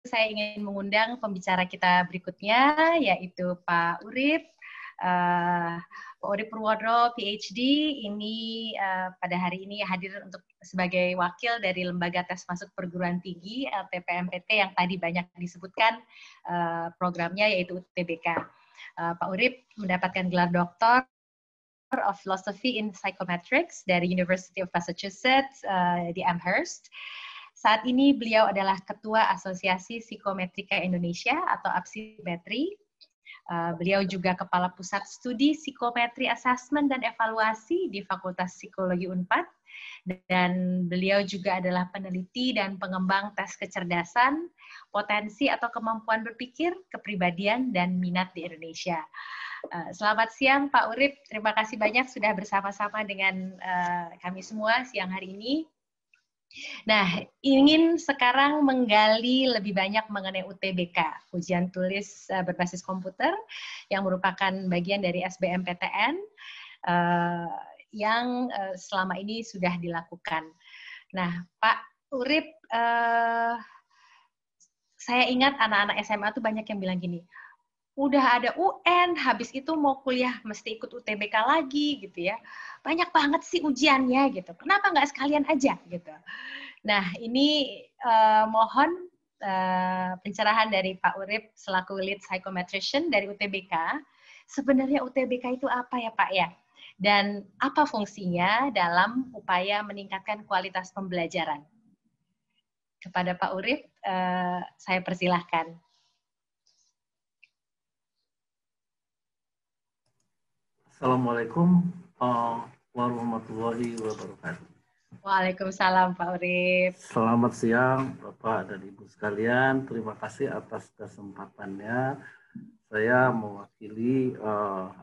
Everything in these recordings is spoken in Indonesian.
saya ingin mengundang pembicara kita berikutnya, yaitu Pak Urip. Pak Urip Purwodro, PhD, ini pada hari ini hadir untuk sebagai wakil dari Lembaga Tes Masuk Perguruan Tinggi LTPMPT yang tadi banyak disebutkan programnya, yaitu UTBK. Pak Urip mendapatkan gelar doktor of Philosophy in Psychometrics dari University of Massachusetts di Amherst. Saat ini beliau adalah Ketua Asosiasi Psikometrika Indonesia atau APSIMETRI. Beliau juga Kepala Pusat Studi Psikometri Assessment dan Evaluasi di Fakultas Psikologi Unpad. Dan beliau juga adalah peneliti dan pengembang tes kecerdasan, potensi atau kemampuan berpikir, kepribadian, dan minat di Indonesia. Selamat siang Pak Urip, terima kasih banyak sudah bersama-sama dengan kami semua siang hari ini. Nah, ingin sekarang menggali lebih banyak mengenai UTBK, ujian tulis berbasis komputer, yang merupakan bagian dari SBMPTN yang selama ini sudah dilakukan. Nah, Pak Urip, saya ingat anak-anak SMA tuh banyak yang bilang gini, udah ada UN, habis itu mau kuliah mesti ikut UTBK lagi gitu ya. Banyak banget sih ujiannya gitu. Kenapa nggak sekalian aja gitu. Nah, ini mohon pencerahan dari Pak Urip selaku lead psychometrician dari UTBK. Sebenarnya UTBK itu apa ya Pak ya? Dan apa fungsinya dalam upaya meningkatkan kualitas pembelajaran? Kepada Pak Urip, saya persilahkan. Assalamualaikum warahmatullahi wabarakatuh. Waalaikumsalam Pak Urip. Selamat siang Bapak dan Ibu sekalian. Terima kasih atas kesempatannya. Saya mewakili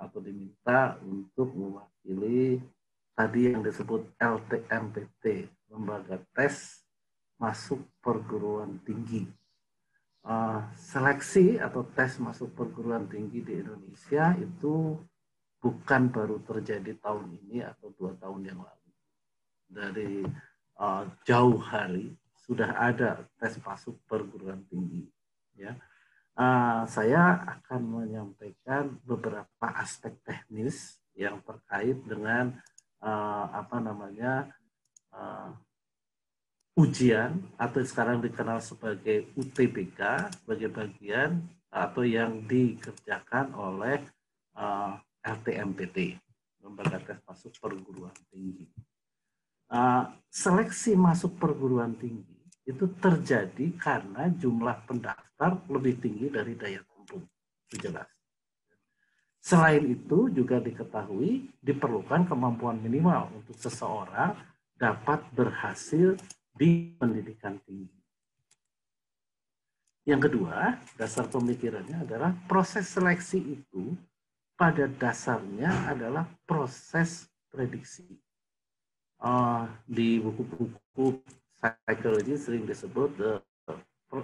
atau diminta untuk mewakili tadi yang disebut LTMPT, Lembaga Tes Masuk Perguruan Tinggi. Seleksi atau tes masuk perguruan tinggi di Indonesia itu bukan baru terjadi tahun ini atau 2 tahun yang lalu. Dari jauh hari sudah ada tes masuk perguruan tinggi. Ya, saya akan menyampaikan beberapa aspek teknis yang terkait dengan ujian atau sekarang dikenal sebagai UTBK sebagai bagian atau yang dikerjakan oleh LTMPT, Lembaga Tes Masuk Perguruan Tinggi. Seleksi masuk perguruan tinggi itu terjadi karena jumlah pendaftar lebih tinggi dari daya tampung, itu jelas. Selain itu juga diketahui diperlukan kemampuan minimal untuk seseorang dapat berhasil di pendidikan tinggi. Yang kedua, dasar pemikirannya adalah proses seleksi itu pada dasarnya adalah proses prediksi. Di buku-buku psikologi sering disebut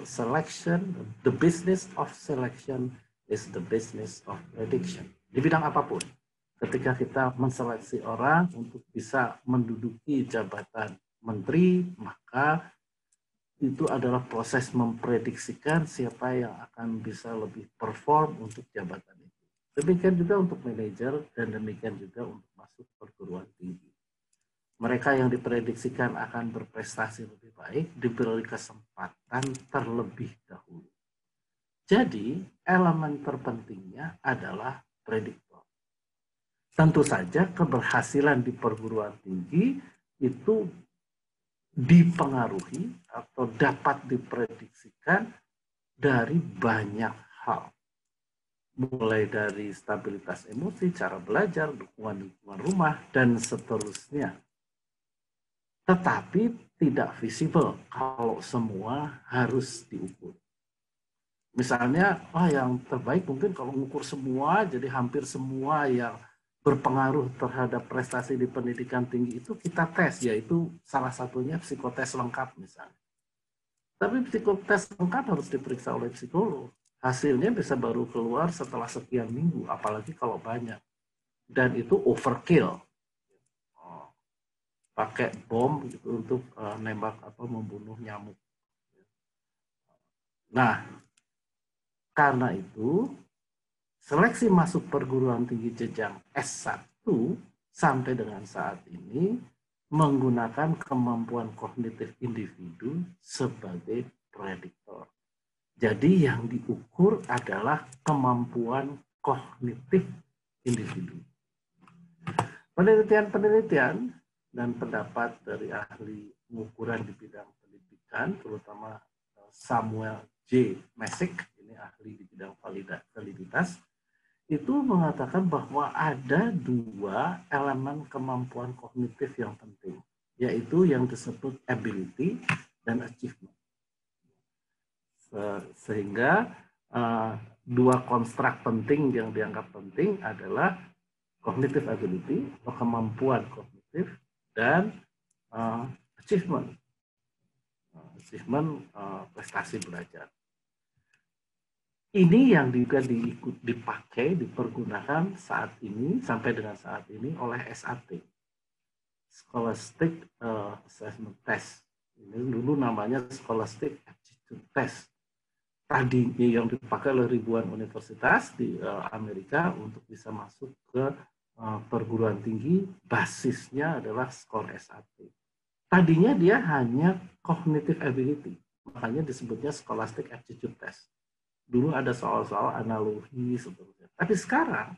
selection, the business of selection is the business of prediction. Di bidang apapun, ketika kita menseleksi orang untuk bisa menduduki jabatan menteri, maka itu adalah proses memprediksikan siapa yang akan bisa lebih perform untuk jabatan itu. Demikian juga untuk manajer dan demikian juga untuk masuk perguruan tinggi. Mereka yang diprediksikan akan berprestasi lebih baik diberi kesempatan terlebih dahulu. Jadi, elemen terpentingnya adalah prediktor. Tentu saja keberhasilan di perguruan tinggi itu dipengaruhi atau dapat diprediksikan dari banyak hal. Mulai dari stabilitas emosi, cara belajar, dukungan rumah, dan seterusnya. Tetapi tidak visible kalau semua harus diukur. Misalnya, yang terbaik mungkin kalau mengukur semua, jadi hampir semua yang berpengaruh terhadap prestasi di pendidikan tinggi itu kita tes, yaitu salah satunya psikotes lengkap misalnya. Tapi psikotes lengkap harus diperiksa oleh psikolog. Hasilnya bisa baru keluar setelah sekian minggu, apalagi kalau banyak. Dan itu overkill. Pakai bom gitu untuk nembak atau membunuh nyamuk. Nah, karena itu, seleksi masuk perguruan tinggi jenjang S1 sampai dengan saat ini menggunakan kemampuan kognitif individu sebagai prediktor. Jadi yang diukur adalah kemampuan kognitif individu. Penelitian-penelitian dan pendapat dari ahli pengukuran di bidang pendidikan, terutama Samuel J. Messick, ini ahli di bidang validitas, itu mengatakan bahwa ada dua elemen kemampuan kognitif yang penting, yaitu yang disebut ability dan achievement. Sehingga dua konstruk penting yang dianggap penting adalah cognitive ability atau kemampuan kognitif dan achievement, prestasi belajar. Ini yang juga dipakai, dipergunakan saat ini sampai dengan saat ini oleh SAT, Scholastic Assessment Test. Ini dulu namanya Scholastic Aptitude Test. Tadi yang dipakai oleh ribuan universitas di Amerika untuk bisa masuk ke perguruan tinggi, basisnya adalah skor SAT. Tadinya dia hanya cognitive ability, makanya disebutnya Scholastic Aptitude Test. Dulu ada soal-soal analogi seterusnya. Tapi sekarang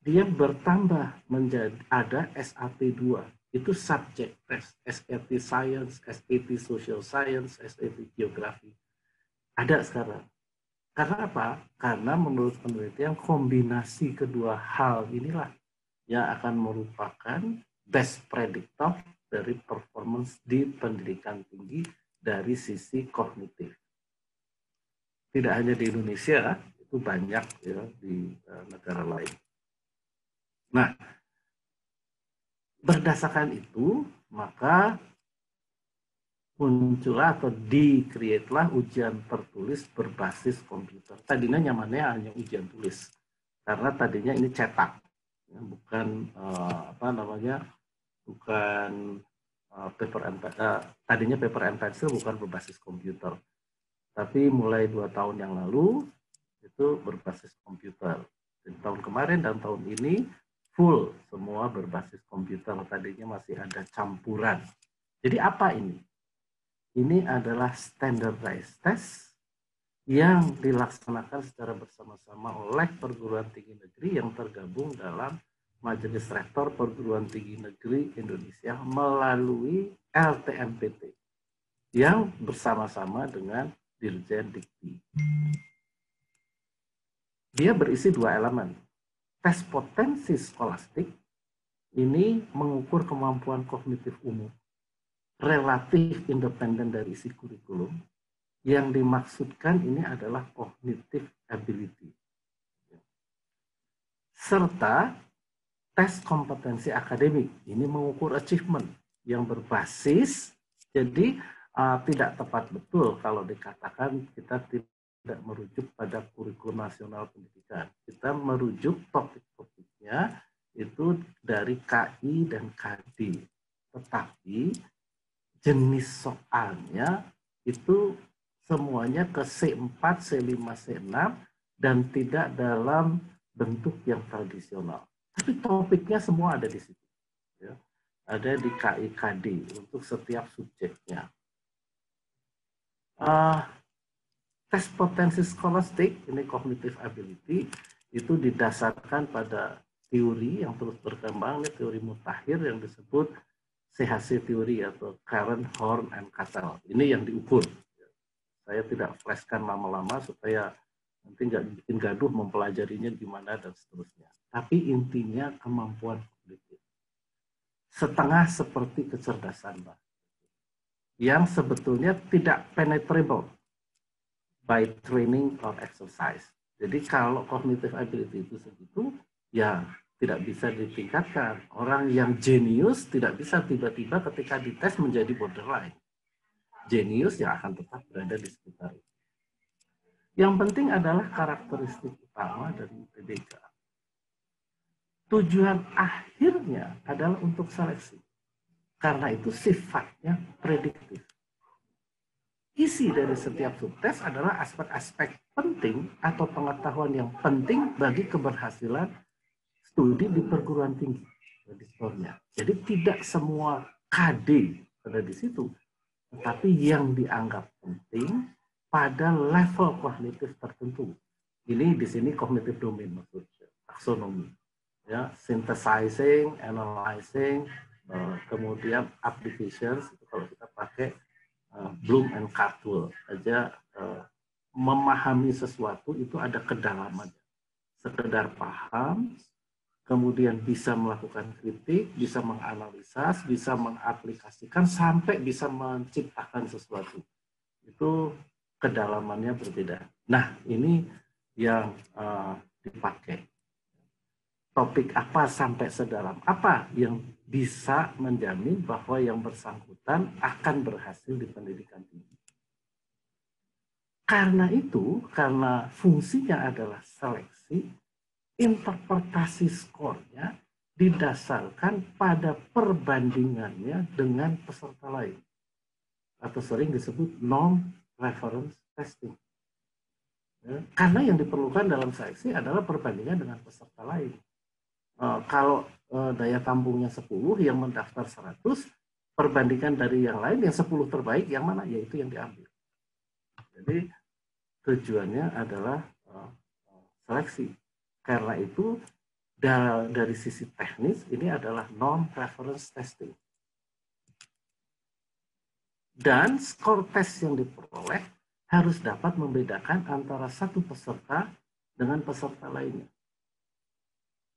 dia bertambah menjadi ada SAT 2. Itu subject test, SAT Science, SAT Social Science, SAT Geography. Ada sekarang. Karena apa? Karena menurut penelitian kombinasi kedua hal inilah yang akan merupakan best predictor dari performance di pendidikan tinggi dari sisi kognitif. Tidak hanya di Indonesia, itu banyak ya di negara lain. Nah, berdasarkan itu, maka muncullah atau di-create-lah ujian tertulis berbasis komputer. Tadinya nyamannya hanya ujian tulis, karena tadinya ini cetak, ya, bukan bukan tadinya paper and pencil, bukan berbasis komputer. Tapi mulai 2 tahun yang lalu itu berbasis komputer. Di tahun kemarin dan tahun ini full semua berbasis komputer. Tadinya masih ada campuran. Jadi apa ini? Ini adalah standardized test yang dilaksanakan secara bersama-sama oleh perguruan tinggi negeri yang tergabung dalam Majelis Rektor Perguruan Tinggi Negeri Indonesia melalui LTMPT yang bersama-sama dengan Dirjen Dikti. Dia berisi 2 elemen. Tes potensi skolastik ini mengukur kemampuan kognitif umum, relatif independen dari isi kurikulum. Yang dimaksudkan ini adalah cognitive ability. Serta tes kompetensi akademik, ini mengukur achievement yang berbasis, jadi tidak tepat betul kalau dikatakan kita tidak merujuk pada kurikulum nasional pendidikan. Kita merujuk topik-topiknya itu dari KI dan KD. Tetapi jenis soalnya itu semuanya ke C4, C5, C6 dan tidak dalam bentuk yang tradisional. Tapi topiknya semua ada di situ. Ya. Ada di KI, KD untuk setiap subjeknya. Tes potensi skolastik, ini cognitive ability, itu didasarkan pada teori yang terus berkembang, ini teori mutakhir yang disebut CHC teori atau Karen, Horn, and Cattell. Ini yang diukur. Saya tidak flashkan lama-lama supaya nanti nggak bikin gaduh mempelajarinya gimana dan seterusnya. Tapi intinya kemampuan kognitif. Setengah seperti kecerdasan, Pak, yang sebetulnya tidak penetrable by training or exercise. Jadi kalau cognitive ability itu segitu, ya tidak bisa ditingkatkan. Orang yang jenius tidak bisa tiba-tiba ketika dites menjadi borderline. Jenius yang akan tetap berada di sekitar itu. Yang penting adalah karakteristik utama dari UTBK. Tujuan akhirnya adalah untuk seleksi. Karena itu sifatnya prediktif. isi dari setiap subtes adalah aspek-aspek penting atau pengetahuan yang penting bagi keberhasilan studi di perguruan tinggi. Jadi tidak semua KD ada di situ, tetapi yang dianggap penting pada level kognitif tertentu. Ini di sini cognitive domain maksudnya, taksonomi, ya, synthesizing, analyzing, kemudian applications. Kalau kita pakai Bloom and Cardwell aja, memahami sesuatu itu ada kedalaman. Sekedar paham, kemudian bisa melakukan kritik, bisa menganalisa, bisa mengaplikasikan, sampai bisa menciptakan sesuatu. Itu kedalamannya berbeda. Nah, ini yang dipakai. Topik apa sampai sedalam apa yang bisa menjamin bahwa yang bersangkutan akan berhasil di pendidikan tinggi. Karena itu, karena fungsinya adalah seleksi, interpretasi skornya didasarkan pada perbandingannya dengan peserta lain. Atau sering disebut non-reference testing. Ya, karena yang diperlukan dalam seleksi adalah perbandingan dengan peserta lain. Kalau daya tampungnya 10, yang mendaftar 100, perbandingan dari yang lain, yang 10 terbaik, yang mana? Yaitu yang diambil. Jadi tujuannya adalah seleksi. Karena itu dari sisi teknis ini adalah non-reference testing. Dan skor tes yang diperoleh harus dapat membedakan antara satu peserta dengan peserta lainnya.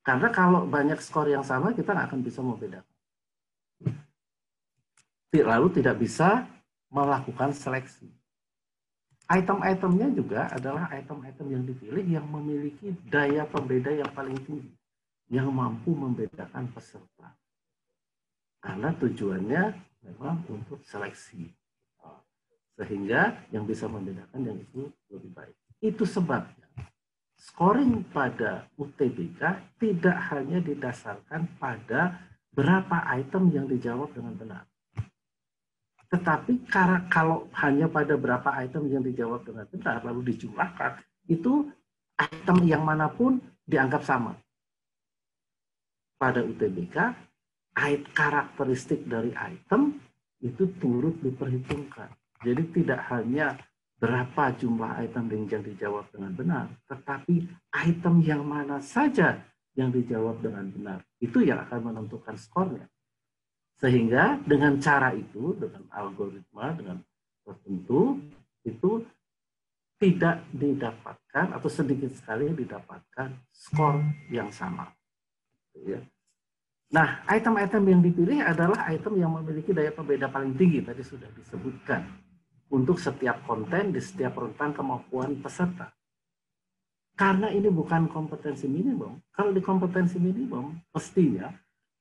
Karena kalau banyak skor yang sama, kita nggak akan bisa membedakan. Lalu tidak bisa melakukan seleksi. Item-itemnya juga adalah item-item yang dipilih yang memiliki daya pembeda yang paling tinggi, yang mampu membedakan peserta. Karena tujuannya memang untuk seleksi. Sehingga yang bisa membedakan yang itu lebih baik. Itu sebabnya scoring pada UTBK tidak hanya didasarkan pada berapa item yang dijawab dengan benar. Tetapi kalau hanya pada berapa item yang dijawab dengan benar, lalu dijumlahkan, itu item yang manapun dianggap sama. Pada UTBK, karakteristik dari item itu turut diperhitungkan. Jadi tidak hanya berapa jumlah item yang dijawab dengan benar, tetapi item yang mana saja yang dijawab dengan benar, itu yang akan menentukan skornya. Sehingga dengan cara itu, dengan algoritma, dengan tertentu, itu tidak didapatkan atau sedikit sekali didapatkan skor yang sama. Nah, item-item yang dipilih adalah item yang memiliki daya pembeda paling tinggi, tadi sudah disebutkan, untuk setiap konten di setiap rentang kemampuan peserta. Karena ini bukan kompetensi minimum, kalau di kompetensi minimum, mestinya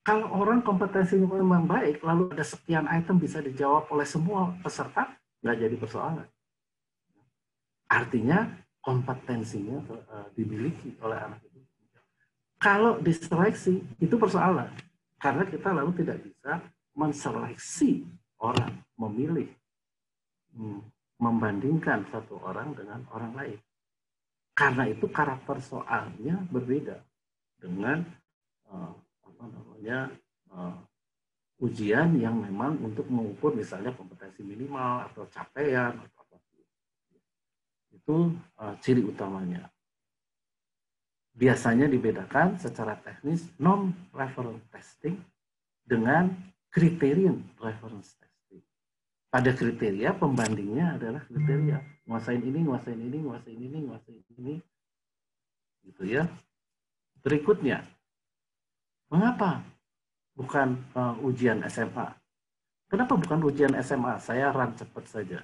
kalau orang kompetensinya memang baik, lalu ada sekian item bisa dijawab oleh semua peserta, nggak jadi persoalan. Artinya kompetensinya dimiliki oleh anak itu. Kalau diseleksi, itu persoalan. Karena kita lalu tidak bisa menseleksi orang, memilih, membandingkan satu orang dengan orang lain. Karena itu karakter soalnya berbeda dengan ujian yang memang untuk mengukur misalnya kompetensi minimal atau capaian atau apa. Itu ciri utamanya. Biasanya dibedakan secara teknis non-reference testing dengan criterion reference testing. Pada kriteria, pembandingnya adalah kriteria. Nguasain ini, nguasain ini, nguasain ini, nguasain ini. Gitu ya. Berikutnya, mengapa bukan ujian SMA? Kenapa bukan ujian SMA? Saya run cepat saja.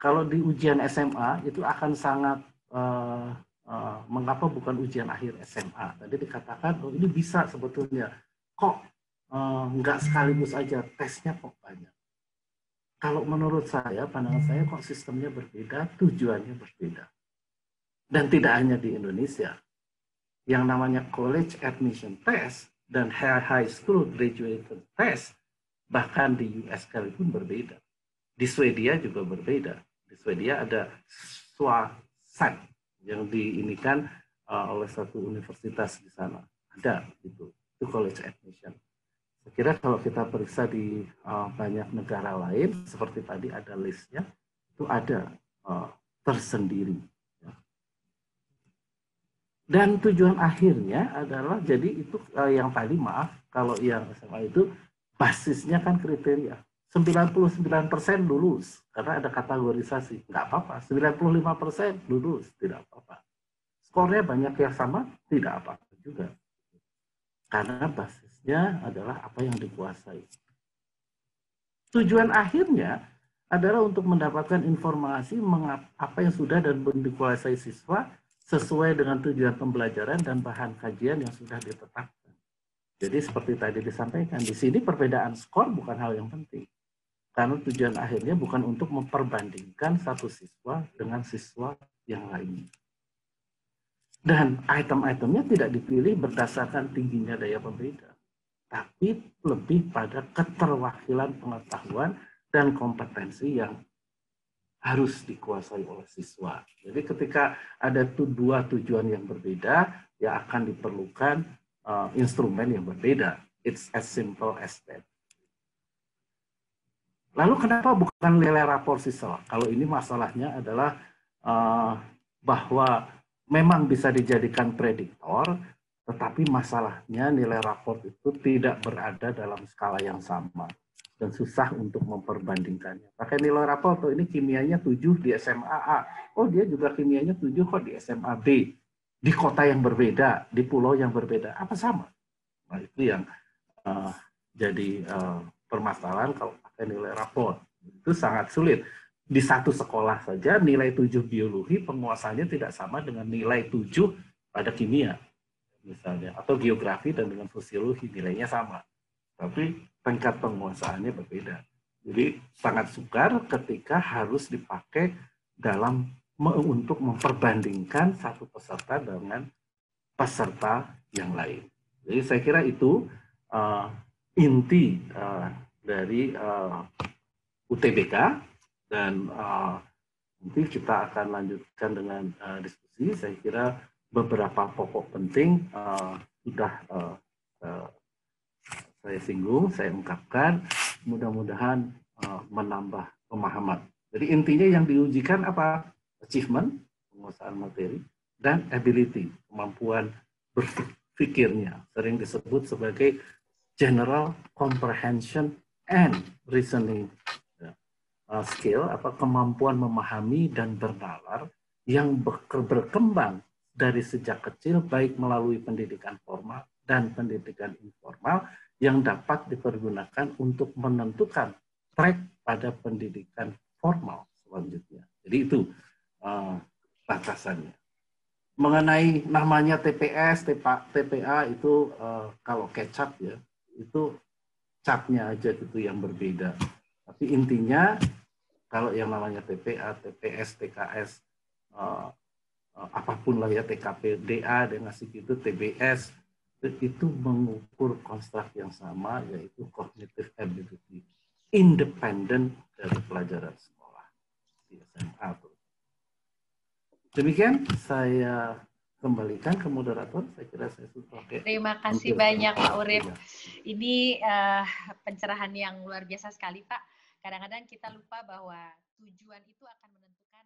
Kalau di ujian SMA, itu akan sangat, mengapa bukan ujian akhir SMA? Tadi dikatakan, oh ini bisa sebetulnya. Kok nggak sekaligus aja, tesnya kok banyak. Kalau menurut saya, pandangan saya kok sistemnya berbeda, tujuannya berbeda. Dan tidak hanya di Indonesia. Yang namanya college admission test dan high school graduation test, bahkan di US sekalipun berbeda. Di Swedia juga berbeda. Di Swedia ada SWASAT yang diinikan oleh satu universitas di sana. Ada gitu. Itu college admission. Saya kira kalau kita periksa di banyak negara lain, seperti tadi ada listnya, itu ada tersendiri. Dan tujuan akhirnya adalah, jadi itu yang tadi maaf, kalau yang SMA itu basisnya kan kriteria. 99% lulus, karena ada kategorisasi. Nggak apa-apa, 95% lulus, tidak apa-apa. Skornya banyak yang sama, tidak apa-apa juga. Karena basisnya adalah apa yang dikuasai. Tujuan akhirnya adalah untuk mendapatkan informasi apa yang sudah dan dikuasai siswa, sesuai dengan tujuan pembelajaran dan bahan kajian yang sudah ditetapkan. Jadi seperti tadi disampaikan, di sini perbedaan skor bukan hal yang penting. Karena tujuan akhirnya bukan untuk memperbandingkan satu siswa dengan siswa yang lainnya. Dan item-itemnya tidak dipilih berdasarkan tingginya daya pembeda, tapi lebih pada keterwakilan pengetahuan dan kompetensi yang harus dikuasai oleh siswa. Jadi ketika ada dua tujuan yang berbeda, ya akan diperlukan instrumen yang berbeda. It's as simple as that. Lalu kenapa bukan nilai rapor siswa? Kalau ini masalahnya adalah bahwa memang bisa dijadikan prediktor, tetapi masalahnya nilai rapor itu tidak berada dalam skala yang sama. Dan susah untuk memperbandingkannya. Pakai nilai rapor, tuh ini kimianya 7 di SMA A. Oh dia juga kimianya 7 kok di SMA B. Di kota yang berbeda, di pulau yang berbeda. Apa sama? Nah itu yang jadi permasalahan kalau pakai nilai rapor. Itu sangat sulit. Di satu sekolah saja nilai 7 biologi penguasanya tidak sama dengan nilai 7 pada kimia. Misalnya. Atau geografi dan dengan sosiologi nilainya sama. Tapi tingkat penguasaannya berbeda. Jadi sangat sukar ketika harus dipakai dalam untuk memperbandingkan satu peserta dengan peserta yang lain. Jadi saya kira itu inti dari UTBK, dan nanti kita akan lanjutkan dengan diskusi. Saya kira beberapa pokok penting sudah saya singgung, saya ungkapkan, mudah-mudahan menambah pemahaman. Jadi intinya yang diujikan apa? Achievement, penguasaan materi, dan ability, kemampuan berpikirnya. Sering disebut sebagai general comprehension and reasoning skill, apa kemampuan memahami dan bernalar yang berkembang dari sejak kecil, baik melalui pendidikan formal dan pendidikan informal, yang dapat dipergunakan untuk menentukan track pada pendidikan formal selanjutnya. Jadi itu batasannya. Mengenai namanya TPS, TPA itu kalau kecap ya, itu capnya aja gitu yang berbeda. Tapi intinya kalau yang namanya TPA, TPS, TKS, apapun lah ya, TKP, DA, dengan segitu, TBS, itu mengukur konstruk yang sama, yaitu cognitive ability, independen dari pelajaran sekolah di SMA. Demikian saya kembalikan ke moderator. Saya kira saya sudah pakai. Terima kasih banyak Pak Urip. Ini pencerahan yang luar biasa sekali Pak. Kadang-kadang kita lupa bahwa tujuan itu akan menentukan